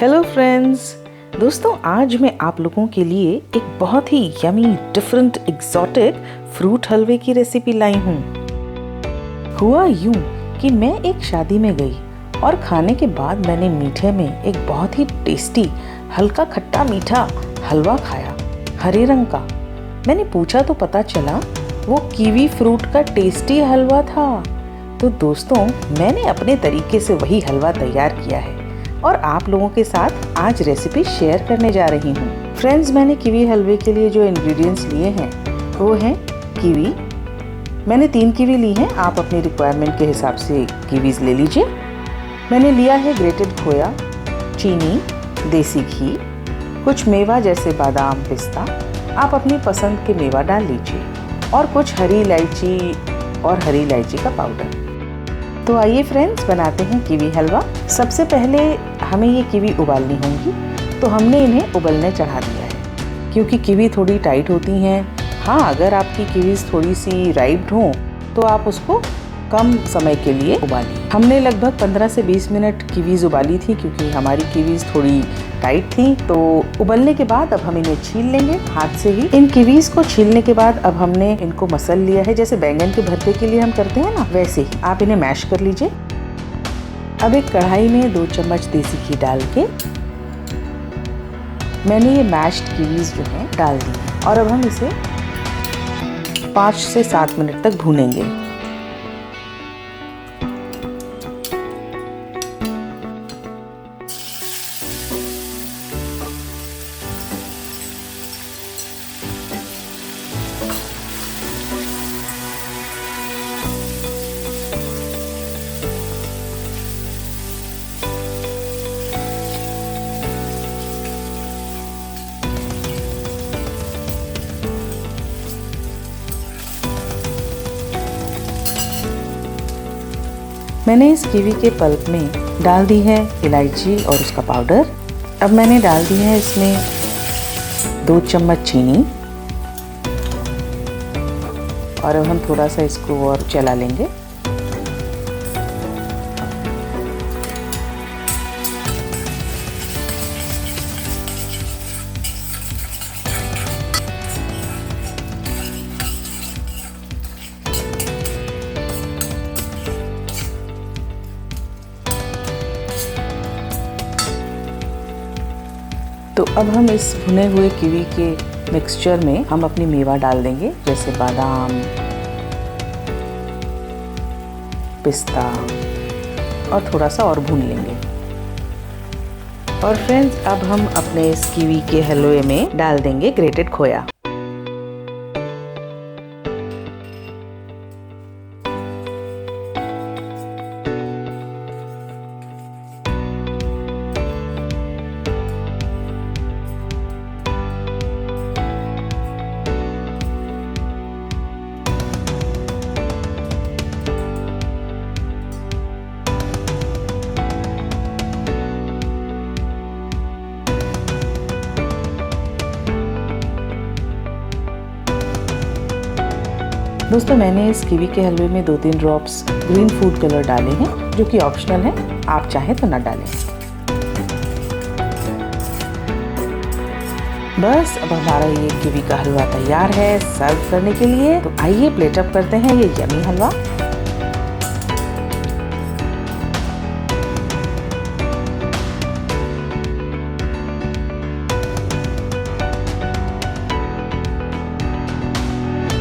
Hello friends, दोस्तों आज मैं आप लोगों के लिए एक बहुत ही यमी डिफरेंट एग्जॉटिक फ्रूट हलवे की रेसिपी लाई हूँ। हुआ यूं कि मैं एक शादी में गई और खाने के बाद मैंने मीठे में एक बहुत ही टेस्टी हल्का खट्टा मीठा हलवा खाया, हरे रंग का। मैंने पूछा तो पता चला वो कीवी फ्रूट का टेस्टी हलवा था। तो दोस्तों मैंने अपने तरीके से वही हलवा तैयार किया है और आप लोगों के साथ आज रेसिपी शेयर करने जा रही हूँ। फ्रेंड्स, मैंने कीवी हलवे के लिए जो इंग्रेडिएंट्स लिए हैं वो हैं कीवी। मैंने 3 कीवी ली हैं, आप अपनी रिक्वायरमेंट के हिसाब से कीवीज ले लीजिए। मैंने लिया है ग्रेटेड खोया, चीनी, देसी घी, कुछ मेवा जैसे बादाम, पिस्ता, आप अपनी पसंद के मेवा डाल लीजिए, और कुछ हरी इलायची और हरी इलायची का पाउडर। तो आइए फ्रेंड्स, बनाते हैं कीवी हलवा। सबसे पहले हमें ये कीवी उबालनी होंगी, तो हमने इन्हें उबलने चढ़ा दिया है क्योंकि कीवी थोड़ी टाइट होती हैं। हाँ, अगर आपकी कीवीज थोड़ी सी राइप्ड हों तो आप उसको कम समय के लिए उबालिए। हमने लगभग 15 से 20 मिनट कीवीज उबाली थी क्योंकि हमारी कीवीज थोड़ी टाइट थी। तो उबलने के बाद अब हम इन्हें छील लेंगे हाथ से ही। इन कीवीज को छीलने के बाद अब हमने इनको मसल लिया है, जैसे बैंगन के भरते के लिए हम करते हैं ना, वैसे ही आप इन्हें मैश कर लीजिए। अब एक कढ़ाई में 2 चम्मच देसी घी डाल के मैंने ये मैश्ड कीवीज जो है डाल दी और अब हम इसे 5 से 7 मिनट तक भूनेंगे। मैंने इस कीवी के पल्प में डाल दी है इलायची और उसका पाउडर। अब मैंने डाल दी है इसमें 2 चम्मच चीनी और अब हम थोड़ा सा इसको और चला लेंगे। तो अब हम इस भुने हुए कीवी के मिक्सचर में हम अपनी मेवा डाल देंगे, जैसे बादाम, पिस्ता, और थोड़ा सा और भून लेंगे। और फ्रेंड्स, अब हम अपने इस कीवी के हलवे में डाल देंगे ग्रेटेड खोया। दोस्तों, मैंने इस कीवी के हलवे में 2-3 ड्रॉप्स ग्रीन फूड कलर डाले हैं, जो कि ऑप्शनल है, आप चाहें तो ना डालें। बस अब हमारा ये कीवी का हलवा तैयार है सर्व करने के लिए। तो आइए प्लेट अप करते हैं ये यमी हलवा।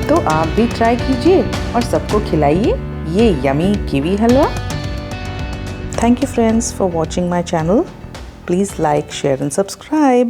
तो आप भी ट्राई कीजिए और सबको खिलाइए ये yummy kiwi halwa. Thank you friends for watching my channel. Please like, share and subscribe.